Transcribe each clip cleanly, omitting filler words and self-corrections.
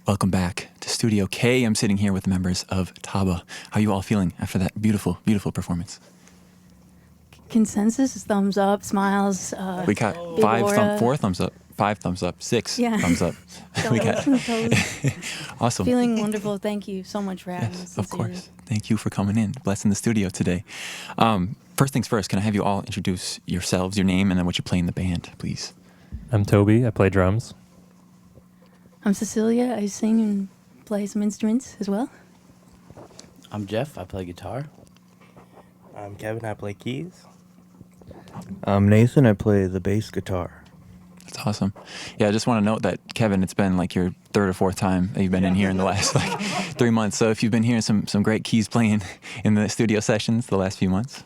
Welcome back to Studio K. I'm sitting here with members of TABAH. How are you all feeling after that beautiful, beautiful performance? Consensus is thumbs up, smiles. We got four thumbs up, 5 thumbs up, 6 thumbs up. We got awesome. Feeling wonderful. Thank you so much for having us. Of course. Thank you for coming in, blessing the studio today. First things first, can I have you all introduce yourselves, your name, and then what you play in the band, please? I'm Toby. I play drums. I'm Cecilia. I sing and play some instruments as well. I'm Jeff. I play guitar. I'm Kevin. I play keys. I'm Nathan. I play the bass guitar. That's awesome. Yeah, I just want to note that, Kevin, it's been like your 3rd or 4th time that you've been in here in the last 3 months. So if you've been hearing some great keys playing in the studio sessions the last few months,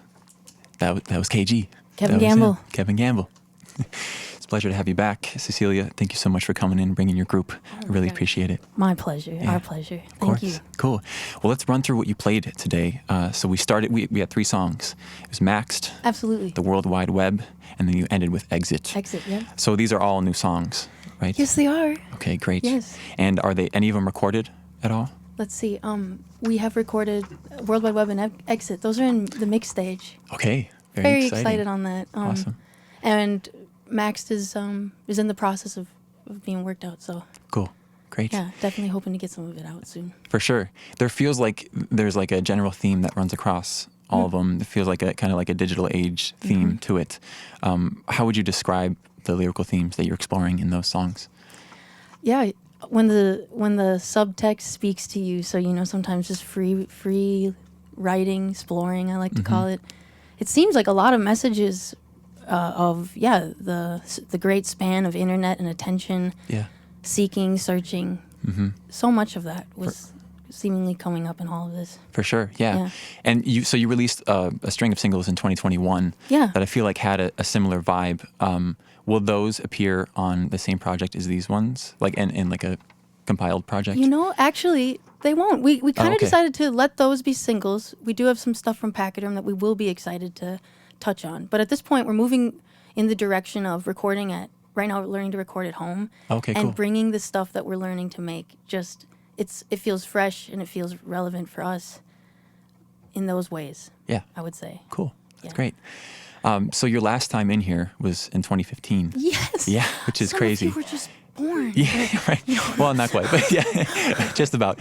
that was KG. Kevin Gamble. Kevin Gamble. It's a pleasure to have you back. Cecilia, thank you so much for coming in and bringing your group. I really appreciate it. My pleasure. Our pleasure. Thank you. Cool. Well, let's run through what you played today. So we had 3 songs. It was Maxed. Absolutely. The World Wide Web, and then you ended with Exit. Exit, yeah. So these are all new songs, right? Yes, they are. Okay, great. Yes. And are any of them recorded at all? Let's see. We have recorded World Wide Web and Exit. Those are in the mix stage. Okay. Very exciting. excited on that. Awesome. And Maxed is in the process of being worked out. So Cool. Great. yeah, definitely hoping to get some of it out soon. For sure. There feels like there's like a general theme that runs across all of them. It feels like a kind of like a digital age theme to it. How would you describe the lyrical themes that you're exploring in those songs? Yeah, when the subtext speaks to you, so sometimes just free writing, exploring, I like to call it. It seems like a lot of messages of the great span of internet and attention, seeking, searching. So much of that was seemingly coming up in all of this. For sure, yeah. And you released a string of singles in 2021 that I feel like had a similar vibe. Will those appear on the same project as these ones, like in like a compiled project? Actually, they won't. We kind of decided to let those be singles. We do have some stuff from Pachyderm that we will be excited to touch on. But at this point, we're moving in the direction of recording right now we're learning to record at home. Okay, and cool. bringing the stuff that we're learning to make. It feels fresh and it feels relevant for us in those ways. Yeah, I would say. Cool. That's great. So your last time in here was in 2015. Yes. Yeah, which is crazy. You were just born. Yeah, right. Well, not quite, but yeah, just about.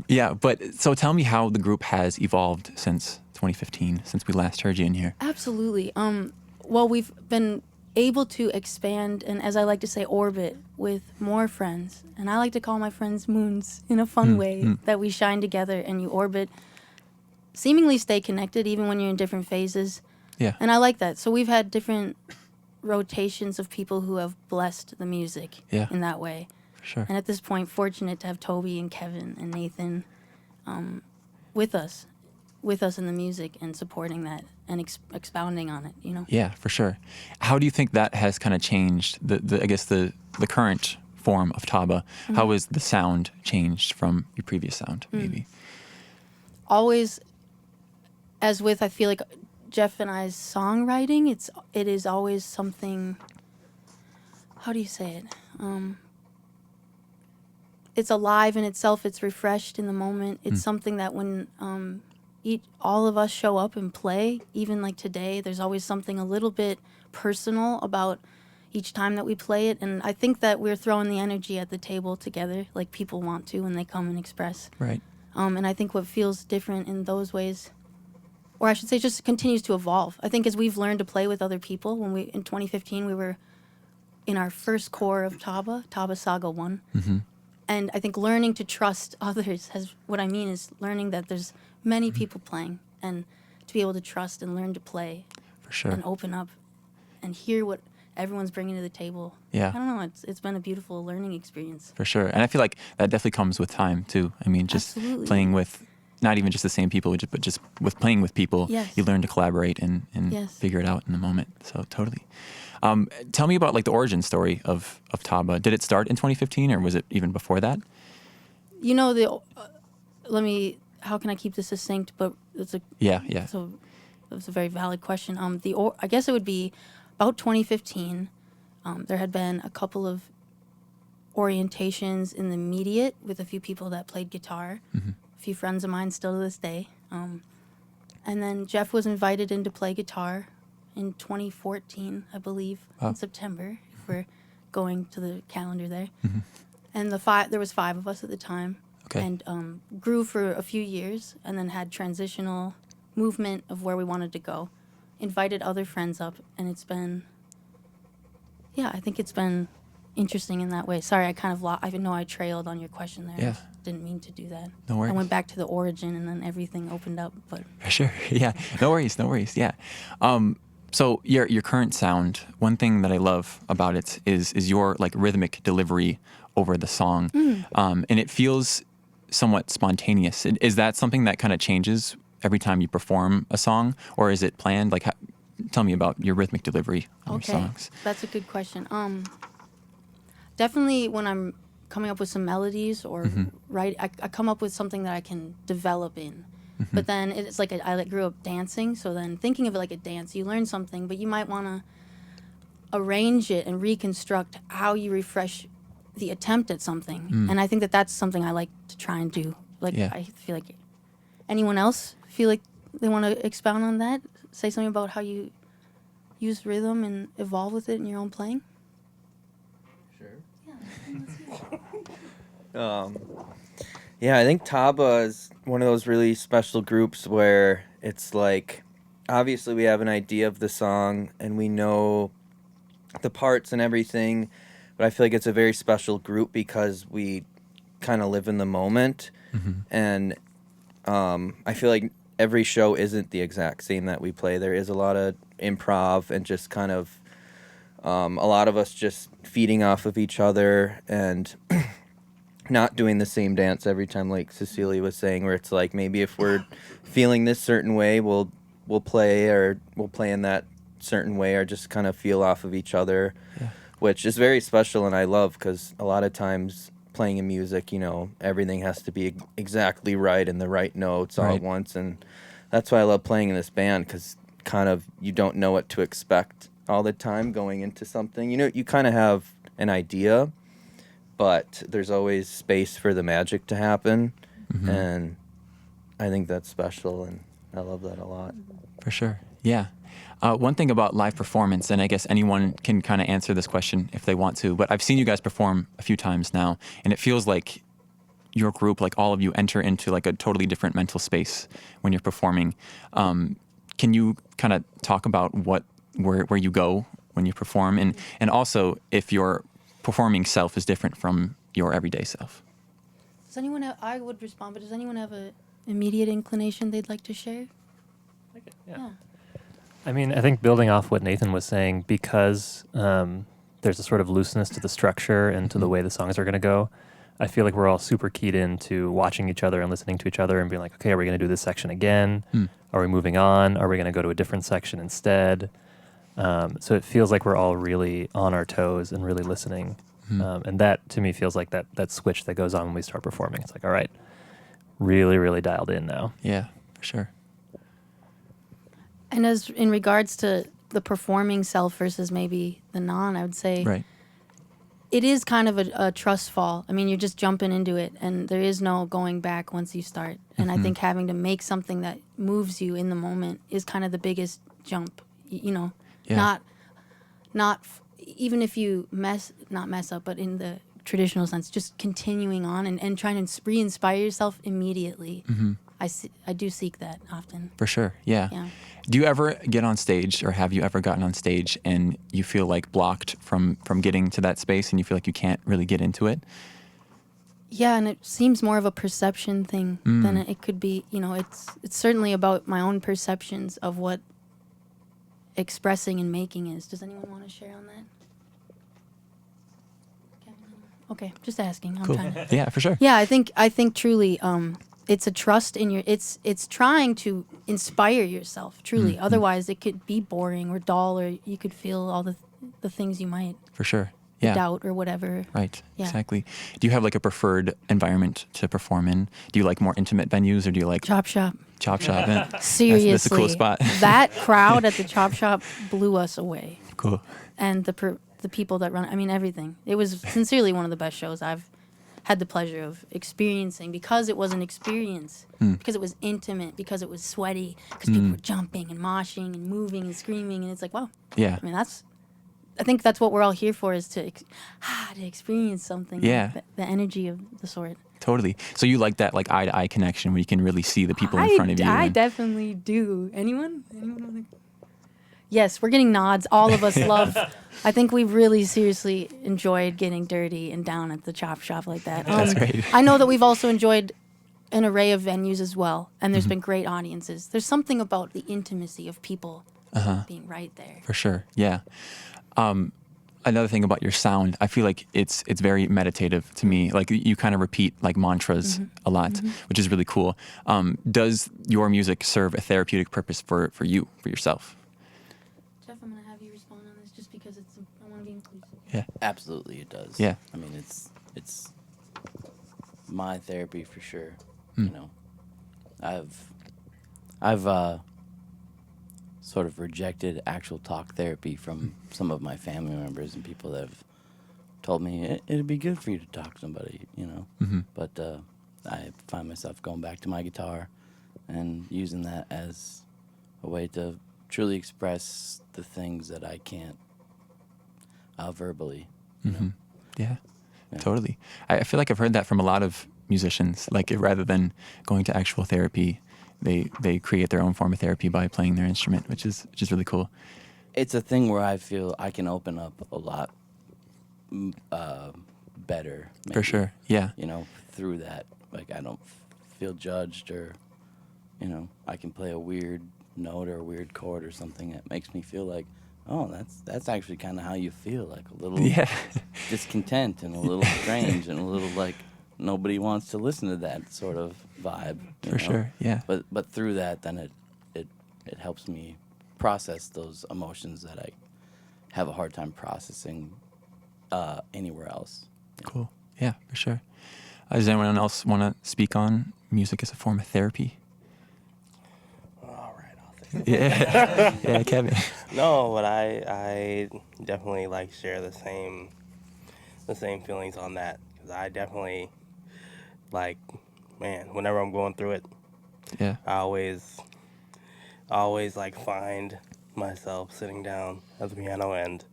Yeah, but so tell me how the group has evolved since 2015, since we last heard you in here. Absolutely. Well, we've been able to expand and, as I like to say, orbit with more friends. And I like to call my friends moons in a fun way, that we shine together and you orbit, seemingly stay connected even when you're in different phases. Yeah. And I like that. So we've had different rotations of people who have blessed the music in that way. For sure. And at this point, fortunate to have Toby and Kevin and Nathan with us in the music and supporting that and expounding on it, Yeah, for sure. How do you think that has kind of changed I guess the current form of TABAH? How has the sound changed from your previous sound, maybe? Always, as with, I feel like Jeff and I's songwriting, it is always something, how do you say it? It's alive in itself, it's refreshed in the moment. It's something that when all of us show up and play, even like today, there's always something a little bit personal about each time that we play it. And I think that we're throwing the energy at the table together like people want to when they come and express. Right. And I think what feels different in those ways, or I should say just continues to evolve. I think as we've learned to play with other people, in 2015, we were in our first core of TABAH Saga 1. And I think learning to trust others what I mean is learning that there's many people playing and to be able to trust and learn to play. For sure. And open up and hear what everyone's bringing to the table. Yeah. I don't know. It's been a beautiful learning experience. For sure. And I feel like that definitely comes with time, too. I mean, just playing with not even just the same people, but just with playing with people, you learn to collaborate and figure it out in the moment. So totally. Tell me about like the origin story of TABAH. Did it start in 2015 or was it even before that? How can I keep this succinct? But it's a So that's a very valid question. I guess it would be about 2015. There had been a couple of orientations in the immediate with a few people that played guitar, a few friends of mine still to this day. And then Jeff was invited in to play guitar in 2014, I believe, in September, if we're going to the calendar there. And there was 5 of us at the time, and grew for a few years, and then had transitional movement of where we wanted to go. Invited other friends up, and it's been, I think it's been interesting in that way. Sorry, I kind of I know I trailed on your question there. Yeah. I didn't mean to do that. No worries. I went back to the origin, and then everything opened up. But Sure. Yeah. No worries. Yeah. So your current sound, one thing that I love about it is your like rhythmic delivery over the song, and it feels somewhat spontaneous. Is that something that kind of changes every time you perform a song, or is it planned? Like, tell me about your rhythmic delivery on your songs. That's a good question. Definitely when I'm coming up with some melodies or I come up with something that I can develop in. But then it's like I grew up dancing, so then thinking of it like a dance, you learn something, but you might want to arrange it and reconstruct how you refresh the attempt at something. And I think that's something I like to try and do. Like, I feel like anyone else feel like they want to expound on that? Say something about how you use rhythm and evolve with it in your own playing? Yeah, I think TABAH is one of those really special groups where it's like, obviously we have an idea of the song and we know the parts and everything, but I feel like it's a very special group because we kind of live in the moment. And I feel like every show isn't the exact same that we play. There is a lot of improv and just kind of a lot of us just feeding off of each other and not doing the same dance every time, like Cecilia was saying, where it's like maybe if we're feeling this certain way, we'll play in that certain way, or just kind of feel off of each other, which is very special and I love, because a lot of times playing in music, everything has to be exactly right and the right notes all at once, and that's why I love playing in this band, because kind of you don't know what to expect all the time going into something. You kind of have an idea, but there's always space for the magic to happen, and I think that's special, and I love that a lot. For sure, yeah. One thing about live performance, and I guess anyone can kind of answer this question if they want to, but I've seen you guys perform a few times now, and it feels like your group, like all of you, enter into like a totally different mental space when you're performing. Can you kind of talk about where you go when you perform, and also if your performing self is different from your everyday self? Does anyone have, I would respond, but does anyone have an immediate inclination they'd like to share? Yeah. I mean, I think building off what Nathan was saying, because there's a sort of looseness to the structure and to the way the songs are going to go, I feel like we're all super keyed into watching each other and listening to each other and being like, okay, are we going to do this section again? Are we moving on? Are we going to go to a different section instead? So it feels like we're all really on our toes and really listening. And that, to me, feels like that switch that goes on when we start performing. It's like, all right, really, really dialed in now. Yeah, for sure. And as in regards to the performing self versus maybe the non, I would say it is kind of a trust fall. I mean, you're just jumping into it, and there is no going back once you start. And I think having to make something that moves you in the moment is kind of the biggest jump, Not even if you not mess up, but in the traditional sense, just continuing on and trying to re-inspire yourself immediately. I do seek that often. For sure, yeah. Do you ever get on stage, or have you ever gotten on stage and you feel like blocked from getting to that space, and you feel like you can't really get into it? Yeah, and it seems more of a perception thing than it could be. It's certainly about my own perceptions of what expressing and making is. Does anyone want to share on that? Okay, just asking. I'm cool. Yeah, for sure. Yeah, I think truly, it's a trust in your. It's trying to inspire yourself truly. Otherwise, it could be boring or dull, or you could feel all the things you might. For sure. Yeah. Doubt or whatever. Right. Yeah. Exactly. Do you have like a preferred environment to perform in? Do you like more intimate venues, or do you like Chop Shop? Chop Shop. Seriously, that's a cool spot. That crowd at the Chop Shop blew us away. Cool. And the people that run. I mean, everything. It was sincerely one of the best shows I've had the pleasure of experiencing, because it was an experience, because it was intimate, because it was sweaty, because people were jumping and moshing and moving and screaming, and it's like, wow. Yeah. I mean, I think that's what we're all here for, is to experience something. Yeah. Like the energy of the sort. Totally. So you like that like eye-to-eye connection where you can really see the people in front of you. I definitely do. Anyone? Yes, we're getting nods. All of us love. I think we really seriously enjoyed getting dirty and down at the chop shop like that. That's great. I know that we've also enjoyed an array of venues as well, and there's been great audiences. There's something about the intimacy of people being right there. For sure. Yeah. Another thing about your sound, I feel like it's very meditative to me. Like you kind of repeat like mantras a lot, which is really cool. Does your music serve a therapeutic purpose for you, for yourself? Jeff, I'm gonna have you respond on this just because I want to be inclusive. Yeah. Absolutely, it does. Yeah. I mean, it's my therapy for sure. You know, I've sort of rejected actual talk therapy from some of my family members and people that have told me it'd be good for you to talk to somebody, you know. But I find myself going back to my guitar and using that as a way to truly express the things that I can't verbally. You know? Yeah, totally. I feel like I've heard that from a lot of musicians. Like rather than going to actual therapy, they create their own form of therapy by playing their instrument, which is really cool. It's a thing where I feel I can open up a lot better. Maybe, for sure. Yeah. You know, through that, like I don't feel judged, or you know, I can play a weird note or a weird chord or something that makes me feel like, oh, that's actually kind of how you feel, like a little discontent and a little strange and a little like nobody wants to listen to that sort of vibe. For sure, yeah. But through that, then it helps me process those emotions that I have a hard time processing anywhere else. Cool. Yeah, for sure. Does anyone else want to speak on music as a form of therapy? All right, I'll take it. Yeah, yeah, Kevin. No, but I definitely like share the same feelings on that, because I definitely like, man, whenever I'm going through it, yeah, I always like find myself sitting down at the piano, and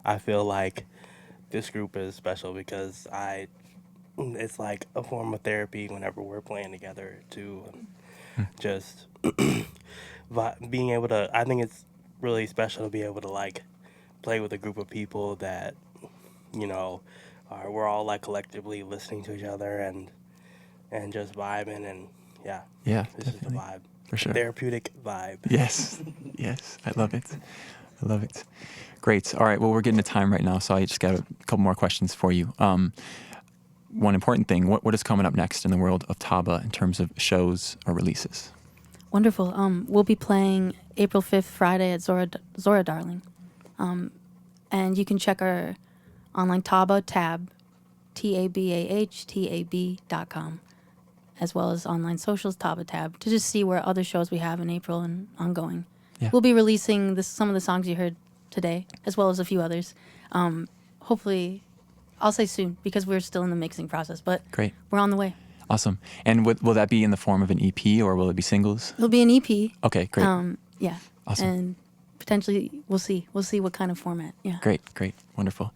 I feel like this group is special because it's like a form of therapy whenever we're playing together to just being able to, I think it's really special to be able to like play with a group of people that, you know, we're all like collectively listening to each other and just vibing, and yeah, this definitely. is the vibe. For sure. Therapeutic vibe. Yes, I love it. Great. All right, well, we're getting to time right now, so I just got a couple more questions for you. One important thing, what is coming up next in the world of TABAH in terms of shows or releases? Wonderful. We'll be playing April 5th, Friday at Zora Darling. And you can check our online TABAH tab, TABAH.com, as well as online socials TABAH tab, to just see where other shows we have in April and ongoing. Yeah. We'll be releasing some of the songs you heard today, as well as a few others. Hopefully, I'll say soon, because we're still in the mixing process, but Great. We're on the way. Awesome. And will that be in the form of an EP, or will it be singles? It'll be an EP. Okay, great. Yeah. Awesome. And potentially, we'll see what kind of format. Yeah. Great, wonderful.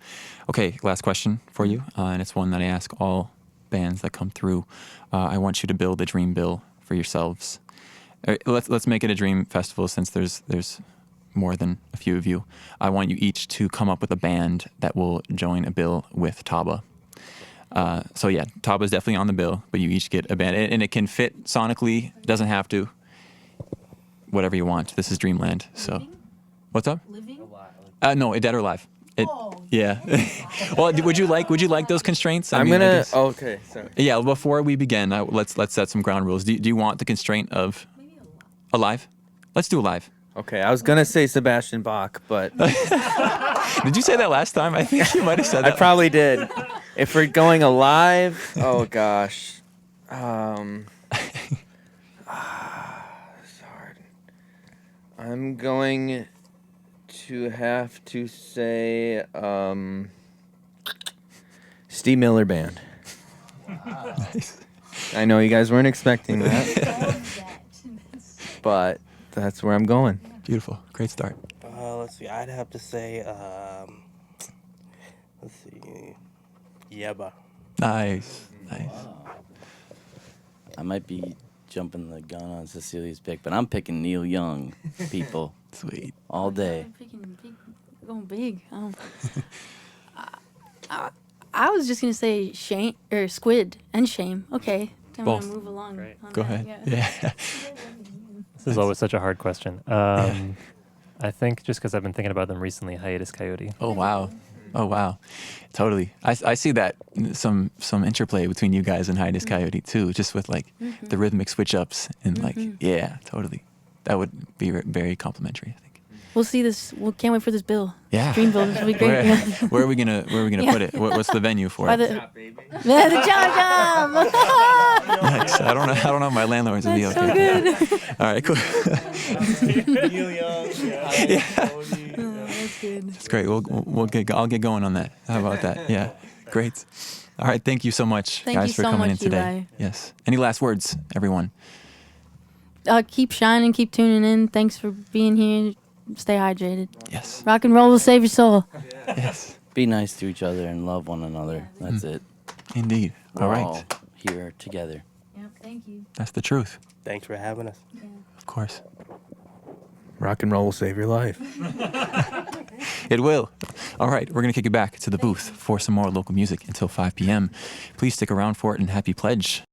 Okay, last question for you, and it's one that I ask all bands that come through. I want you to build a dream bill for yourselves. Let's make it a dream festival, since there's more than a few of you. I want you each to come up with a band that will join a bill with TABAH. So yeah, TABAH is definitely on the bill, but you each get a band, and it can fit sonically. It doesn't have to. Whatever you want. This is Dreamland. So, Living? What's up? Living? No, Dead or Alive. Yeah. Well, would you like those constraints? I Okay, sorry. Yeah. Before we begin, let's set some ground rules. Do you want the constraint of Alive? Let's do Alive. Okay, I was gonna say Sebastian Bach, but Did you say that last time? I think you might have said that. I probably did. If we're going Alive, oh gosh, it's hard. I'm going to have to say Steve Miller Band. Nice. I know you guys weren't expecting that, but that's where I'm going. Beautiful. Great start. Let's see. I'd have to say, let's see, Yezih. Nice. Nice. I might be jumping the gun on Cecilia's pick, but I'm picking Neil Young, people. Sweet. All day. I'm picking big, going big. I was just gonna say Shame or Squid and Shame. Okay, I'm Both. gonna move along. Great. on Go that, ahead. Yeah. Yeah. This is always such a hard question. I think just because I've been thinking about them recently, Hiatus Coyote. Oh wow. Oh wow. Totally. I see that some interplay between you guys and Hiatus Coyote too, just with like the rhythmic switch ups and like yeah, totally. That would be very complimentary, I think. We'll see this. We can't wait for this bill. Yeah. Dream bill. This will be great. Where, Yeah. where are we gonna put it? What's the venue for By it? the Jam Jam. Nice. I don't know if my landlords would be That's okay. so good. All right, cool. Neil Young. Yeah. That's good. That's great. I'll get going on that. How about that? Yeah. Great. All right. Thank you so much, Thank guys, you for so coming in much, today. Eli. Yes. Any last words, everyone? Keep shining. Keep tuning in. Thanks for being here. Stay hydrated. Yes. Rock and roll will save your soul. Yes. Be nice to each other and love one another. That's it. Indeed. We're All right. all here together. Yep. Thank you. That's the truth. Thanks for having us. Of course. Rock and roll will save your life. It will. All right. We're going to kick it back to the booth for some more local music until 5 p.m. Please stick around for it and happy pledge.